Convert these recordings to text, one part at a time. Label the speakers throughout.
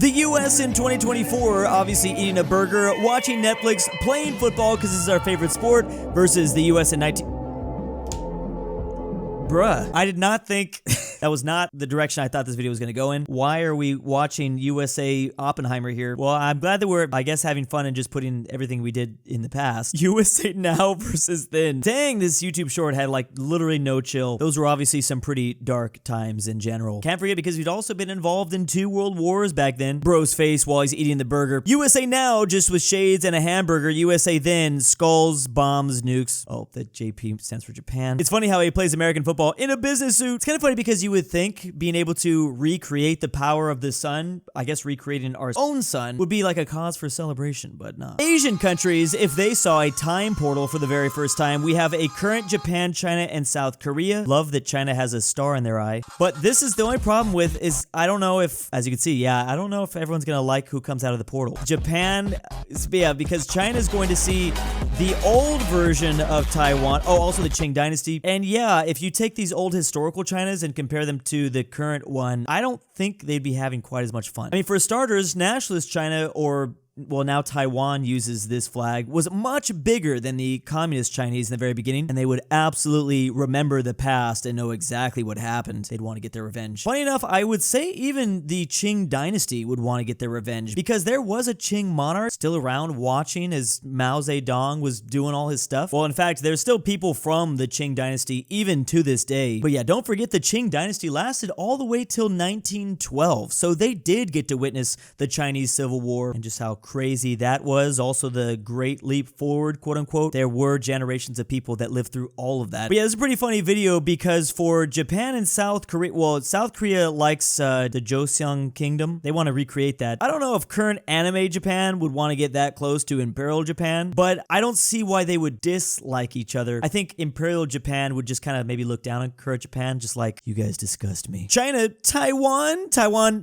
Speaker 1: The US in 2024, obviously eating a burger, watching Netflix, playing football because this is our favorite sport, versus the US in Bruh, I did not think that was not the direction I thought this video was going to go in. Why are we watching USA Oppenheimer here? Well, I'm glad that we're, I guess, having fun and just putting everything we did in the past. USA Now versus then. Dang, this YouTube short had like literally no chill. Those were obviously some pretty dark times in general. Can't forget because we'd also been involved in 2 world wars back then. Bro's face while he's eating the burger. USA Now just with shades and a hamburger. USA Then, skulls, bombs, nukes. Oh, the JP stands for Japan. It's funny how he plays American football in a business suit. It's kind of funny because you would think being able to recreate the power of the sun, I guess recreating our own sun, would be like a cause for celebration, but not. Asian countries, if they saw a time portal for the very first time, we have a current Japan, China, and South Korea. Love that China has a star in their eye. But this is the only problem with is, I don't know if, as you can see, yeah, I don't know if everyone's gonna like who comes out of the portal. Japan, yeah, because China's going to see the old version of Taiwan. Oh, also the Qing Dynasty. And yeah, if you take these old historical Chinas and compare them to the current one, I don't think they'd be having quite as much fun. I mean, for starters, nationalist China, or well, now Taiwan uses this flag, was much bigger than the communist Chinese in the very beginning, and they would absolutely remember the past and know exactly what happened. They'd want to get their revenge. Funny enough, I would say even the Qing Dynasty would want to get their revenge, because there was a Qing monarch still around watching as Mao Zedong was doing all his stuff. Well, in fact, there's still people from the Qing Dynasty even to this day. But yeah, don't forget the Qing Dynasty lasted all the way till 1912, so they did get to witness the Chinese Civil War and just how crazy that was. Also the Great Leap Forward, quote unquote. There were generations of people that lived through all of that. But yeah, this is a pretty funny video because for Japan and South Korea, well, South Korea likes the Joseon Kingdom. They want to recreate that. I don't know if current anime Japan would want to get that close to Imperial Japan, but I don't see why they would dislike each other. I think Imperial Japan would just kind of maybe look down on current Japan, just like, you guys disgust me. China, Taiwan,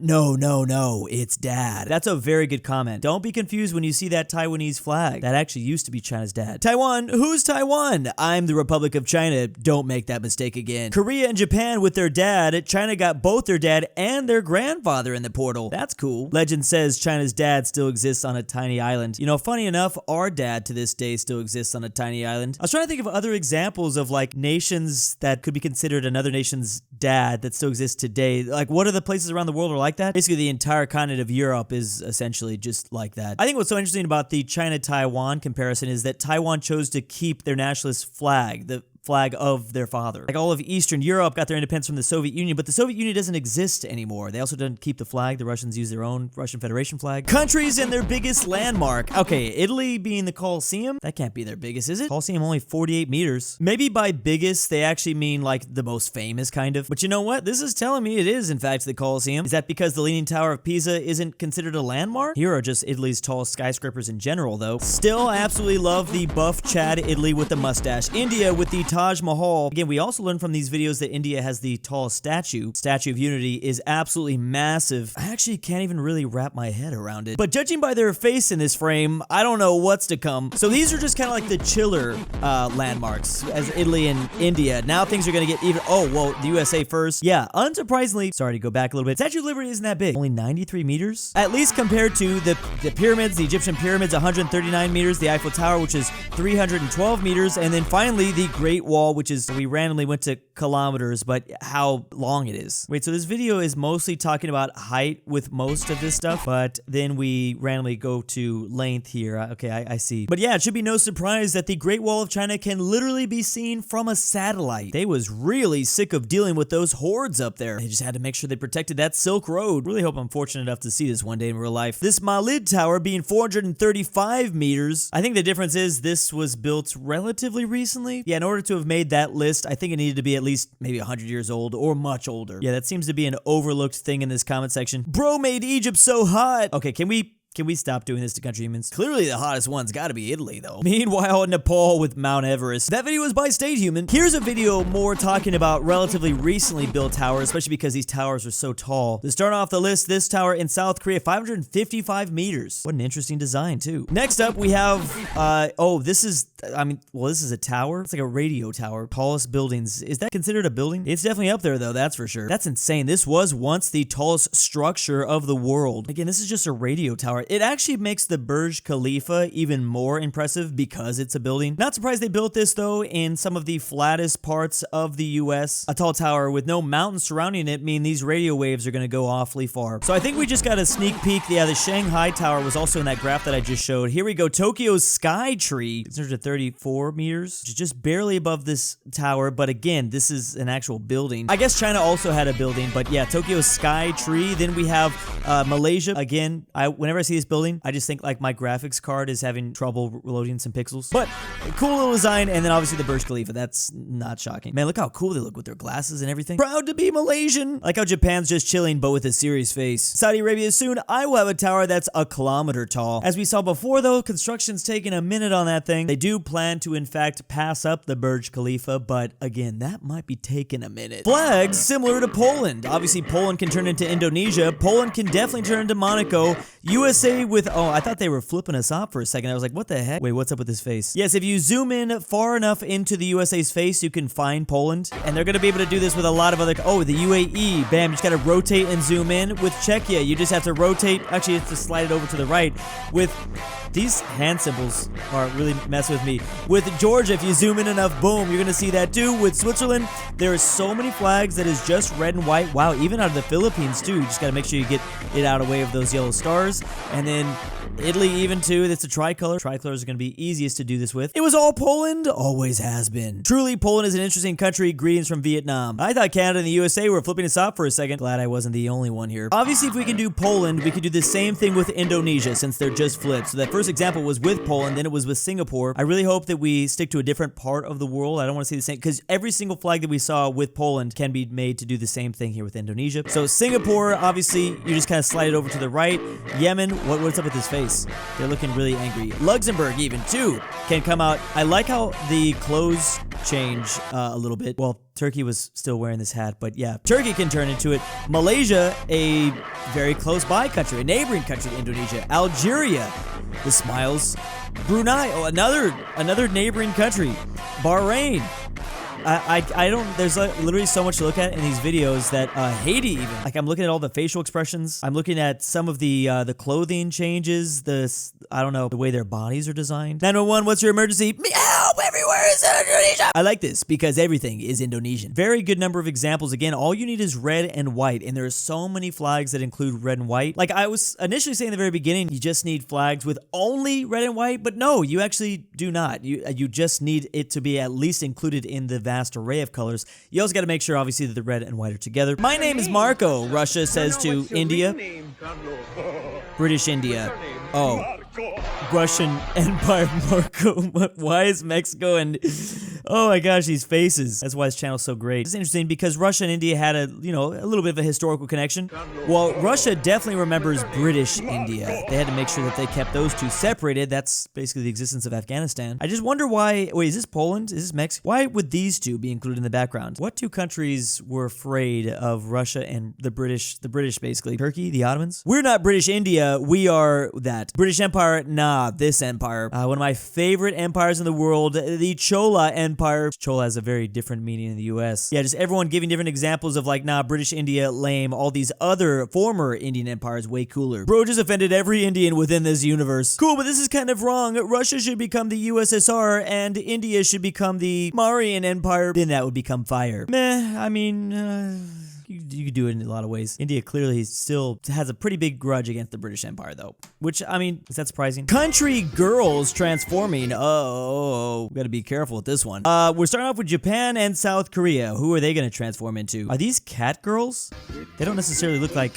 Speaker 1: no, it's dad. That's a very good comment. Don't be confused when you see that Taiwanese flag. That actually used to be China's dad. Taiwan, who's Taiwan? I'm the Republic of China. Don't make that mistake again. Korea and Japan with their dad. China got both their dad and their grandfather in the portal. That's cool. Legend says China's dad still exists on a tiny island. You know, funny enough, our dad to this day still exists on a tiny island. I was trying to think of other examples of like nations that could be considered another nation's dad that still exists today. Like, what are the places around the world are like that? Basically, the entire continent of Europe is essentially just like that. I think what's so interesting about the China-Taiwan comparison is that Taiwan chose to keep their nationalist flag, the flag of their father. Like all of Eastern Europe got their independence from the Soviet Union, but the Soviet Union doesn't exist anymore. They also didn't keep the flag. The Russians use their own Russian Federation flag. Countries and their biggest landmark. Okay, Italy being the Colosseum, that can't be their biggest, is it? Colosseum only 48 meters. Maybe by biggest, they actually mean like the most famous kind of. But you know what? This is telling me it is in fact the Colosseum. Is that because the Leaning Tower of Pisa isn't considered a landmark? Here are just Italy's tallest skyscrapers in general though. Still absolutely love the buff Chad Italy with the mustache. India with the Taj Mahal. Again, we also learned from these videos that India has the tallest statue. Statue of Unity is absolutely massive. I actually can't even really wrap my head around it. But judging by their face in this frame, I don't know what's to come. So these are just kind of like the chiller landmarks as Italy and India. Now things are going to get even. Oh, well, the USA first. Yeah, unsurprisingly, sorry to go back a little bit. Statue of Liberty isn't that big. Only 93 meters? At least compared to the pyramids, the Egyptian pyramids, 139 meters, the Eiffel Tower, which is 312 meters, and then finally the Great Wall, which is, we randomly went to kilometers, but how long it is. Wait, so this video is mostly talking about height with most of this stuff, but then we randomly go to length here. Okay, I see. But yeah, it should be no surprise that the Great Wall of China can literally be seen from a satellite. They was really sick of dealing with those hordes up there. They just had to make sure they protected that Silk Road. Really hope I'm fortunate enough to see this one day in real life. This Malid Tower being 435 meters. I think the difference is this was built relatively recently. Yeah, in order to have made that list, I think it needed to be at least maybe 100 years old or much older. Yeah, that seems to be an overlooked thing in this comment section. Bro made Egypt so hot. Okay, can we Can we stop doing this to Countryhumans? Clearly the hottest one's gotta be Italy, though. Meanwhile, Nepal with Mount Everest. That video was by StateHuman. Here's a video more talking about relatively recently built towers, especially because these towers are so tall. To start off the list, this tower in South Korea, 555 meters. What an interesting design, too. Next up, we have, this is a tower. It's like a radio tower. Tallest buildings. Is that considered a building? It's definitely up there, though, that's for sure. That's insane. This was once the tallest structure of the world. Again, this is just a radio tower. It actually makes the Burj Khalifa even more impressive because it's a building. Not surprised they built this, though, in some of the flattest parts of the US. A tall tower with no mountains surrounding it mean these radio waves are going to go awfully far. So I think we just got a sneak peek. Yeah, the Shanghai tower was also in that graph that I just showed. Here we go. Tokyo's Sky Tree. 634 meters. Just barely above this tower, but again, this is an actual building. I guess China also had a building, but yeah, Tokyo's Sky Tree. Then we have Malaysia. Again, whenever I see this building, I just think like my graphics card is having trouble loading some pixels. But cool little design, and then obviously the Burj Khalifa. That's not shocking. Man, look how cool they look with their glasses and everything. Proud to be Malaysian. I like how Japan's just chilling, but with a serious face. Saudi Arabia soon, I will have a tower that's a kilometer tall. As we saw before, though, construction's taking a minute on that thing. They do plan to, in fact, pass up the Burj Khalifa, but again, that might be taking a minute. Flags similar to Poland. Obviously, Poland can turn into Indonesia. Poland can definitely turn into Monaco. USA with, I thought they were flipping us off for a second. I was like, what the heck? Wait, what's up with this face? Yes, if you zoom in far enough into the USA's face, you can find Poland. And they're going to be able to do this with a lot of other, the UAE. Bam, you just got to rotate and zoom in. With Czechia, you just have to rotate. Actually, you have to slide it over to the right. With these hand symbols are really messing with me. With Georgia, if you zoom in enough, boom, you're going to see that too. With Switzerland, there are so many flags that is just red and white. Wow, even out of the Philippines too. You just got to make sure you get it out of the way of those yellow stars. And then Italy even too, that's a tricolor. Tricolors are going to be easiest to do this with. It was all Poland, always has been. Truly, Poland is an interesting country. Greetings from Vietnam. I thought Canada and the USA were flipping us off for a second. Glad I wasn't the only one here. Obviously, if we can do Poland, we could do the same thing with Indonesia since they're just flipped. So that first example was with Poland, then it was with Singapore. I really hope that we stick to a different part of the world. I don't want to see the same, because every single flag that we saw with Poland can be made to do the same thing here with Indonesia. So Singapore, obviously, you just kind of slide it over to the right. Yemen, what's up with his face? They're looking really angry. Luxembourg even too can come out. I like how the clothes change a little bit. Well, Turkey was still wearing this hat, but yeah, Turkey can turn into it. Malaysia, a very close by country, a neighboring country to Indonesia. Algeria, the smiles. Brunei, another neighboring country. Bahrain. I don't, there's literally so much to look at in these videos that, Haiti even. Like, I'm looking at all the facial expressions. I'm looking at some of the clothing changes, I don't know, the way their bodies are designed. 911, what's your emergency? Help, everywhere is Indonesia. I like this because everything is Indonesian. Very good number of examples. Again, all you need is red and white, and there are so many flags that include red and white. Like I was initially saying in the very beginning, you just need flags with only red and white, but no, you actually do not. You just need it to be at least included in the vast array of colors. You also got to make sure, obviously, that the red and white are together. My name is Marco, Russia says to India. British India. Oh. Russian Empire Marco. Why is Mexico and... Oh my gosh, these faces. That's why this channel's so great. It's interesting because Russia and India had a little bit of a historical connection. Well, Russia definitely remembers British India. They had to make sure that they kept those two separated. That's basically the existence of Afghanistan. I just wonder why... Wait, is this Poland? Is this Mexico? Why would these two be included in the background? What two countries were afraid of Russia and the British basically? Turkey? The Ottomans? We're not British India. We are that. British Empire? Nah, this empire. One of my favorite empires in the world, the Chola Empire. Chola has a very different meaning in the US. Yeah, just everyone giving different examples of like, nah, British India, lame. All these other former Indian empires, way cooler. Bro just offended every Indian within this universe. Cool, but this is kind of wrong. Russia should become the USSR and India should become the Mauryan Empire. Then that would become fire. Meh, I mean... You could do it in a lot of ways. India clearly still has a pretty big grudge against the British Empire, though. Which, I mean, is that surprising? Country girls transforming. Oh, we gotta be careful with this one. We're starting off with Japan and South Korea. Who are they gonna transform into? Are these cat girls? They don't necessarily look like...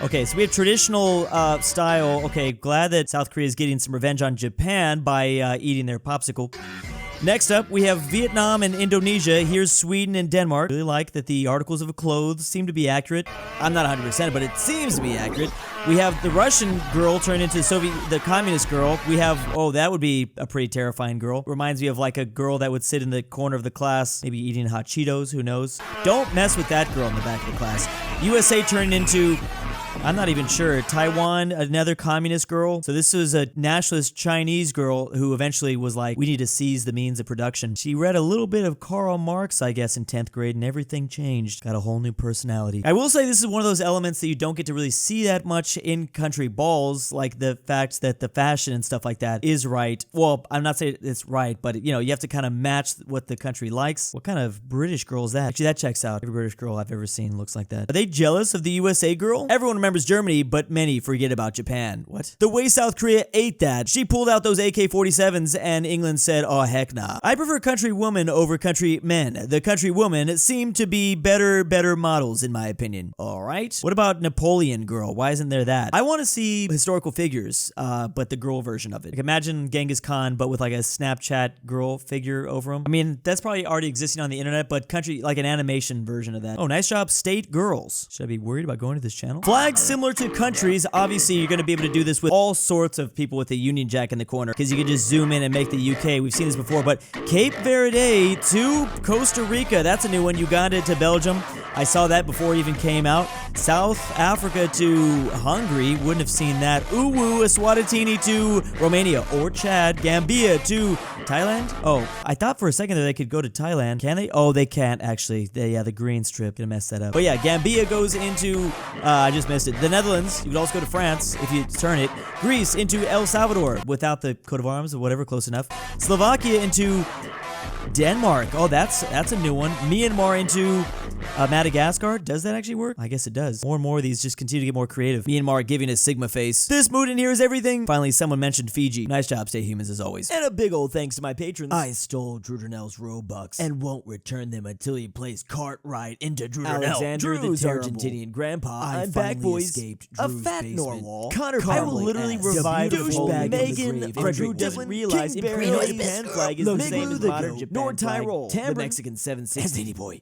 Speaker 1: Okay, so we have traditional style. Okay, glad that South Korea is getting some revenge on Japan by eating their popsicle. Next up, we have Vietnam and Indonesia. Here's Sweden and Denmark. Really like that the articles of clothes seem to be accurate. I'm not 100%, but it seems to be accurate. We have the Russian girl turned into the communist girl. We have, oh, that would be a pretty terrifying girl. Reminds me of like a girl that would sit in the corner of the class, maybe eating hot Cheetos, who knows. Don't mess with that girl in the back of the class. USA turned into, I'm not even sure, Taiwan, another communist girl. So this was a nationalist Chinese girl who eventually was like, we need to seize the means of production. She read a little bit of Karl Marx, I guess, in 10th grade, and everything changed. Got a whole new personality. I will say this is one of those elements that you don't get to really see that much in country balls, like the fact that the fashion and stuff like that is right. Well, I'm not saying it's right, but you know, you have to kind of match what the country likes. What kind of British girl is that? Actually, that checks out. Every British girl I've ever seen looks like that. Are they jealous of the USA girl? Everyone remembers Germany, but many forget about Japan. What? The way South Korea ate that. She pulled out those AK-47s and England said, oh, heck nah. I prefer country women over country men. The country women seem to be better models in my opinion. All right. What about Napoleon girl? Why isn't there that? I want to see historical figures, but the girl version of it. Like imagine Genghis Khan, but with like a Snapchat girl figure over him. I mean, that's probably already existing on the internet, but country, like an animation version of that. Oh, nice job, state girls. Should I be worried about going to this channel? Flags similar to countries. Obviously, you're going to be able to do this with all sorts of people with a Union Jack in the corner because you can just zoom in and make the UK. We've seen this before, but Cape Verde to Costa Rica. That's a new one. Uganda to Belgium. I saw that before it even came out. South Africa to Hungary. Wouldn't have seen that. Uwu, Eswatini to Romania or Chad. Gambia to Thailand. Oh, I thought for a second that they could go to Thailand. Can they? Oh, they can't actually. Yeah, the green strip. Gonna mess that up. But yeah, Gambia goes into, I just missed it. The Netherlands. You could also go to France if you turn it. Greece into El Salvador without the coat of arms or whatever, close enough. Slovakia into Denmark. Oh, that's a new one. Myanmar into Madagascar. Does that actually work? I guess it does. More and more of these just continue to get more creative. Myanmar giving a Sigma face. This mood in here is everything. Finally, someone mentioned Fiji. Nice job, Stay Humans, as always. And a big old thanks to my patrons. I stole Drew Durnil's Robux and won't return them until he plays Cartwright into Drew Durnil.
Speaker 2: Alexander
Speaker 1: Drew's
Speaker 2: the
Speaker 1: Argentinian Grandpa.
Speaker 2: I'm back, boys.
Speaker 1: aPhatNarwhal.
Speaker 2: I will literally revive
Speaker 1: DOOCHBAGGINS.
Speaker 2: if Drew doesn't realize Imperial Japan flag is the same as modern Japan
Speaker 1: NordTyrol.
Speaker 2: flag.
Speaker 1: Tambre,
Speaker 2: the Mexican 760.
Speaker 1: and ZaneyBoi.